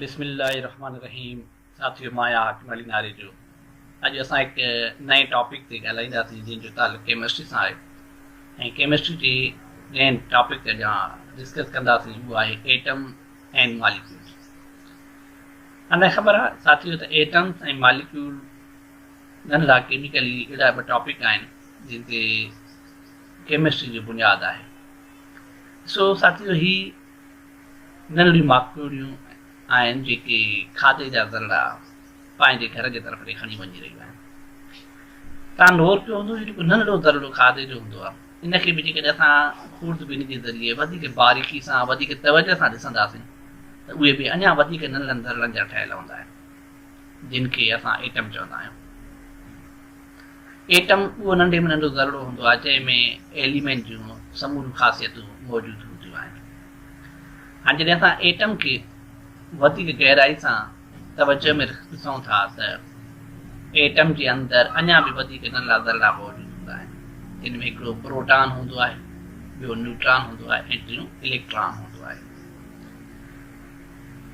बिस्मिल्लाहिर्रहमानिर्रहीम। साथियों, माया हाकिम अली नारे जो अॼु असां हिकु नए टॉपिक ते ॻाल्हाईंदासीं जंहिंजो तालुक़ु केमिस्ट्री सां आहे ऐं केमिस्ट्री जे जंहिं टॉपिक ते अॼु डिस्कस कंदासीं उहो आहे एटम एंड मॉलिक्यूल। अञा ख़बर आहे साथियों त एटम्स ऐं मॉलिक्यूल नंढड़ा केमिकली अहिड़ा ॿ टॉपिक आहिनि जिन ते केमिस्ट्री जो बुनियादु आहे। सो साथियों, ही नंढड़ियूं माकूड़ियूं आहिनि जेके खाधे जा ज़रड़ा पंहिंजे घर जे तरफ़ ॾे खणी वञी रहियूं आहिनि। तव्हां नोर कयो हूंदो, जेको नंढड़ो ज़रड़ो खाधे जो हूंदो आहे, इनखे बि जेकॾहिं असां खूर्दबीनी जे ज़रिए वधीक बारीकी सां वधीक तवजह सां ॾिसंदासीं त उहे बि अञा वधीक नंढड़नि ज़रड़नि जा ठहियल हूंदा आहिनि जिन खे असां एटम चवंदा आहियूं। एटम उहो नंढे में नंढो ज़रड़ो हूंदो आहे जंहिंमें एलिमेंट जूं समूरियूं ख़ासियतूं मौजूदु हूंदियूं आहिनि। हाणे जॾहिं असां एटम खे वधीक गहराई सां तवजह में ॾिसूं था त एटम जे अंदरि अञा बि वधीक नंढड़ा ज़रड़ा मौजूदु हूंदा आहिनि जिन में हिकिड़ो प्रोटॉन हूंदो आहे, ॿियो न्यूट्रॉन हूंदो आहे ऐं टियों इलेक्ट्रॉन हूंदो आहे।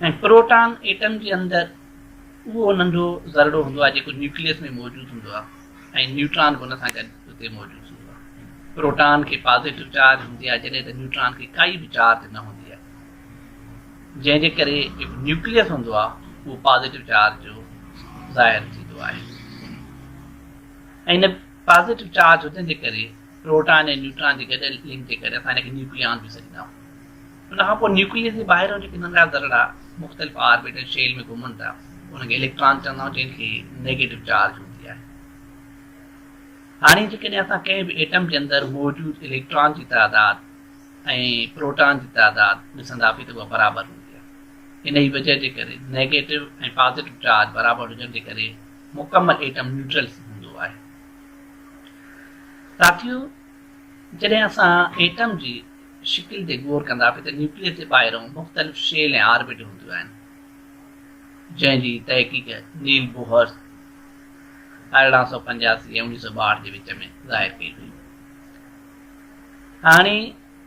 ऐं प्रोटॉन एटम जे अंदरि उहो नंढो ज़रड़ो हूंदो आहे जेको न्यूक्लियस में मौजूदु हूंदो आहे ऐं न्यूट्रॉन बि हुन सां गॾु उते मौजूदु हूंदो आहे। प्रोटॉन खे पॉज़िटिव चार्ज हूंदी आहे जॾहिं त न्यूट्रॉन खे काई बि चार्ज न हूंदी आहे, जंहिंजे करे जेको न्यूक्लियस हूंदो आहे उहो पॉज़िटिव चार्ज जो ज़ाहिर थींदो आहे। ऐं इन पॉज़िटिव चार्ज हुजण जे करे प्रोटॉन ऐं न्यूट्रॉन जे गॾियल लिंक जे करे असां हिनखे न्यूक्लियॉन बि सॾींदा आहियूं। उन खां पोइ न्यूक्लियस जे ॿाहिरां जेके नंढड़ा ज़रड़ा मुख़्तलिफ़ ऑर्बिटल शेल में घुमनि था उनखे इलेक्ट्रॉन चवंदा आहियूं, जंहिंखे नेगेटिव चार्ज हूंदी आहे। हाणे जेकॾहिं असां कंहिं बि एटम जे अंदरि मौजूदु इलेक्ट्रॉन जी तइदाद ऐं प्रोटॉन जी तइदाद ॾिसंदा बि त उहा बराबरि हूंदी आहे। इन जी वजह जे करे नेगेटिव ऐं पॉज़िटिव चार्ज बराबरि हुजण जे करे मुकमल एटम न्यूट्रल हूंदो आहे। साथियों, जॾहिं असां एटम जी शिकिल ते गौर कंदासीं त न्यूक्लियस जे ॿाहिरां मुख़्तलिफ़ शेल ऐं ऑर्बिट हूंदियूं आहिनि जंहिंजी तहक़ीक़ नील बोहर 1885 ऐं 1962 जे विच में ज़ाहिर कई हुई। हाणे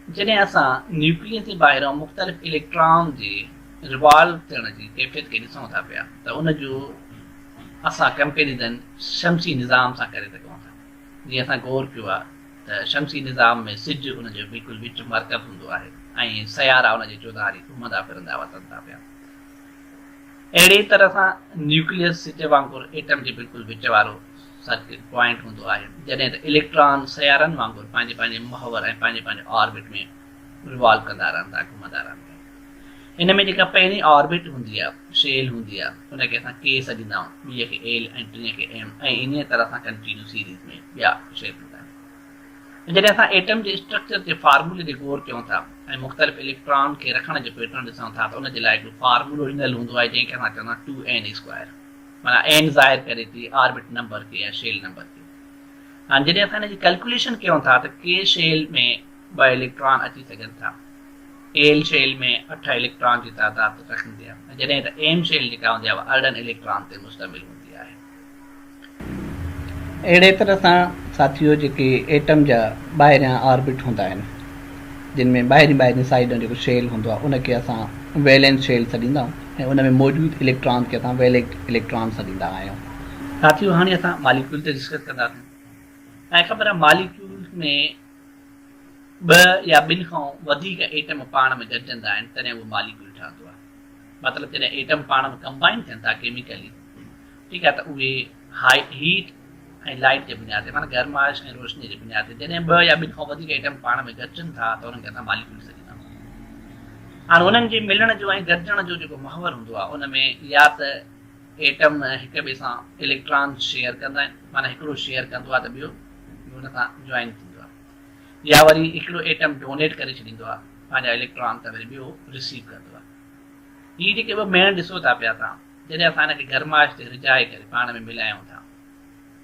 जॾहिं असां न्यूक्लियस जे ॿाहिरां मुख़्तलिफ़ इलेक्ट्रॉन जे रिवॉल्व थियण जी कैफ़ियत खे ॾिसूं था पिया त उनजो असां कंपेरिज़न शमसी निज़ाम सां करे सघूं था। जीअं असां गौर कयो आहे त शमसी निज़ाम में सिज उनजो बिल्कुलु विच मर्कज़ हूंदो आहे ऐं सयारा उनजे चौधारी घुमंदा फिरंदा वसनि था पिया। अहिड़ी तरह सां न्यूक्लियस सिज वांगुरु एटम जे बिल्कुलु विच वारो सर्किट पॉइंट हूंदो आहे, जॾहिं त इलेक्ट्रॉन सयारनि वांगुरु पंहिंजे पंहिंजे महवर ऐं पंहिंजे पंहिंजे ऑर्बिट में रिवॉल्व कंदा रहंदा, घुमंदा रहंदा। इन में जेका पहिरीं ऑर्बिट हूंदी आहे, शेल हूंदी आहे, उनखे असां के सॾींदा आहियूं, ॿीअ खे एल ऐं टीह खे एम, ऐं इन तरह सां कंटिन्यू सीरीज़ में ॿिया शेल हूंदा आहिनि। जॾहिं असां एटम जे स्ट्रक्चर जे फार्मूले ते गौर कयूं था ऐं मुख़्तलिफ़ इलेक्ट्रॉन खे रखण जो पैटर्न ॾिसूं था त उनजे लाइ हिकिड़ो फार्मूलो ॾिनल हूंदो आहे जंहिंखे असां चवंदा आहियूं 2n², माना एन ज़ाहिर करे थी ऑर्बिट नंबर खे या शेल नंबर खे। हाणे जॾहिं असां हिनजी कैलकुलेशन कयूं था त के शेल में 2 इलेक्ट्रॉन अची सघनि था, एल शेल में 8 इलेक्ट्रॉन जी तइदाद रखंदी आहे, जॾहिं त एम शेल जेका हूंदी आहे 18 इलेक्ट्रॉन ते मुश्तमिल हूंदी आहे। अहिड़े तरह सां साथियों, जेके एटम जा ॿाहिरियां ऑर्बिट हूंदा आहिनि जिन में ॿाहिरीं साइड जेको शेल हूंदो आहे उनखे असां वैलेंस शेल सॾींदा आहियूं ऐं उन में मौजूदु इलेक्ट्रॉन खे असां वैलेंट इलेक्ट्रॉन सॾींदा आहियूं। साथियों, हाणे असां मॉलिक्यूल ते डिस्कस कंदासीं। ऐं ख़बर आहे मॉलिक्यूल में 2 या 2 खां वधीक एटम पाण में गॾिजंदा आहिनि तॾहिं उहो मॉलिक्यूल ठहंदो आहे। मतिलबु जॾहिं एटम पाण में कंबाइन थियनि था केमिकली, ठीकु आहे, त उहे हाई हीट ऐं लाइट जे बुनियाद ते, माना गर्माइश ऐं रोशनी जे बुनियाद ते जॾहिं 2 या 2 खां वधीक एटम पाण में गॾिजनि था त उन्हनि खे असां मॉलिक्यूल सॾींदा आहियूं। हाणे उन्हनि जे मिलण जो ऐं गॾिजण जो जेको महवर हूंदो आहे उन में या त एटम हिक ॿिए सां इलेक्ट्रॉन शेयर कंदा आहिनि, माना हिकिड़ो शेयर कंदो आहे त ॿियो हुन सां जॉइन थींदो आहे, या वरी हिकिड़ो एटम डोनेट करे छॾींदो आहे पंहिंजा इलेक्ट्रॉन त वरी ॿियो रिसीव कंदो आहे। हीअ जेके ॿ मेण ॾिसो था पिया तव्हां, जॾहिं असां हिनखे गर्माइश ते रिझाए करे पाण में मिलायूं था,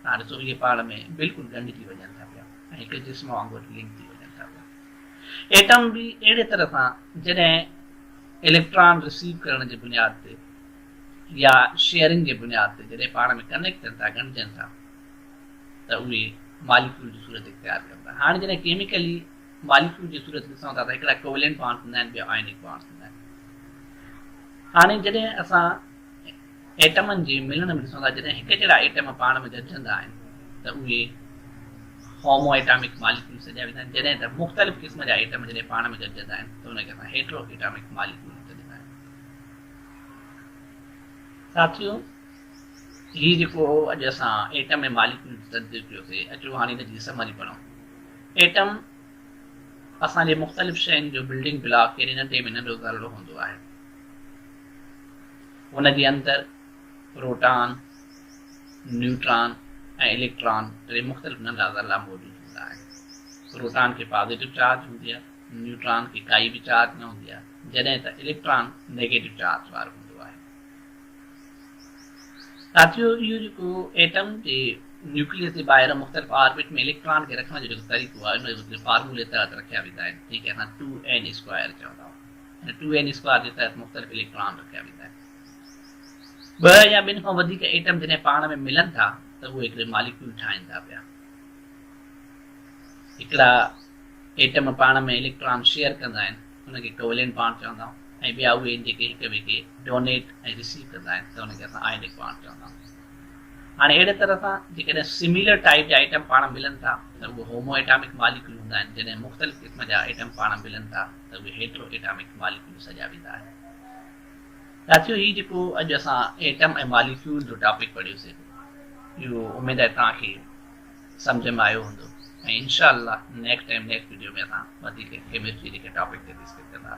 तव्हां ॾिसो इहे पाण में बिल्कुलु ॻंढिजी वञनि था पिया ऐं हिकु जिस्म वांगुरु लिंक थी वञनि था पिया। एटम बि अहिड़े तरह सां जॾहिं इलेक्ट्रॉन रिसीव करण जे बुनियाद ते या शेयरिंग जे बुनियाद ते जॾहिं पाण में कनेक्ट थियनि था, ॻंढिजनि था, त उहे मॉलिक्यूल जी सूरत इख्तियार कंदा। हाणे जॾहिं केमिकली मॉलिक्यूल जी सूरत ॾिसूं था त हिकिड़ा कोवेलेंट बॉन्ड थींदा आहिनि, ॿिया आयनिक बॉन्ड थींदा आहिनि। हाणे जॾहिं असां एटमनि जे मिलण में ॾिसूं था, जॾहिं हिकु जहिड़ा एटम पाण में गॾिजंदा आहिनि त उहे होमो एटामिक मालिक्यूल सॾिया वेंदा आहिनि। जॾहिं त मुख़्तलिफ़ क़िस्म जा एटम जॾहिं पाण में गॾिजंदा आहिनि त उनखे असां हेट्रो एटामिक मालिक्यूल चवंदा आहियूं। साथियो, हीउ जेको अॼु असां एटम ऐं मालिक्यूल तस्दीर कयोसीं, अचो हाणे हिनजी समरी पढ़ूं। एटम असांजे मुख़्तलिफ़ शयुनि जो बिल्डिंग ब्लॉक यानी नंढे में नंढो ज़रो हूंदो आहे। हुनजे अंदरि प्रोटॉन, न्यूट्रॉन ऐं इलेक्ट्रॉन टे मुख़्तलिफ़ नंढा ज़रा मौजूदु हूंदा आहिनि। प्रोटॉन खे पॉज़िटिव चार्ज हूंदी आहे, न्यूट्रॉन खे काई बि चार्ज न हूंदी आहे, जॾहिं त इलेक्ट्रॉन नेगेटिव चार्ज वारो हूंदो आहे। साथियो, इहो जेको एटम जे न्यूक्लियस जे ॿाहिरि मुख़्तलिफ़ ऑर्बिट में इलेक्ट्रॉन खे रखण जो जेको तरीक़ो आहे, उन फॉर्मूले तहत रखिया वेंदा आहिनि, जंहिंखे असां 2n² चवंदा आहियूं। 2n² जे तहत मुख़्तलिफ़ इलेक्ट्रॉन रखिया वेंदा आहिनि। ॿ या ॿिनि खां वधीक एटम जॾहिं पाण में मिलनि था त उहे हिकिड़े मालिक्यूल ठाहिनि था पिया। हिकिड़ा एटम पाण में इलेक्ट्रॉन शेयर कंदा आहिनि, हुनखे कोवेलेंट बॉन्ड चवंदा आहियूं, ऐं ॿिया उहे जेके हिक ॿिए खे डोनेट ऐं रिसीव कंदा आहिनि त हुनखे असां आयनिक बॉन्ड चवंदा आहियूं। हाणे अहिड़े तरह सां जेकॾहिं सिमिलर टाइप जा एटम पाण मिलनि था त उहे होमो एटामिक मालिक्यूल हूंदा आहिनि। जॾहिं मुख़्तलिफ़ क़िस्म जा एटम पाण मिलनि था त उहे हेट्रो एटामिक मालिक्यूल सॼा वेंदा आहिनि। साथियो, हीउ जेको अॼु असां एटम ऐं मालिक्यूल जो टॉपिक पढ़ियोसीं, इहो उमेद आहे तव्हांखे सम्झ में आयो हूंदो, ऐं इनशा अल्लाह नेक्स्ट वीडियो में असां वधीक केमिस्ट्री जेके टॉपिक ते डिस्कस कंदासीं।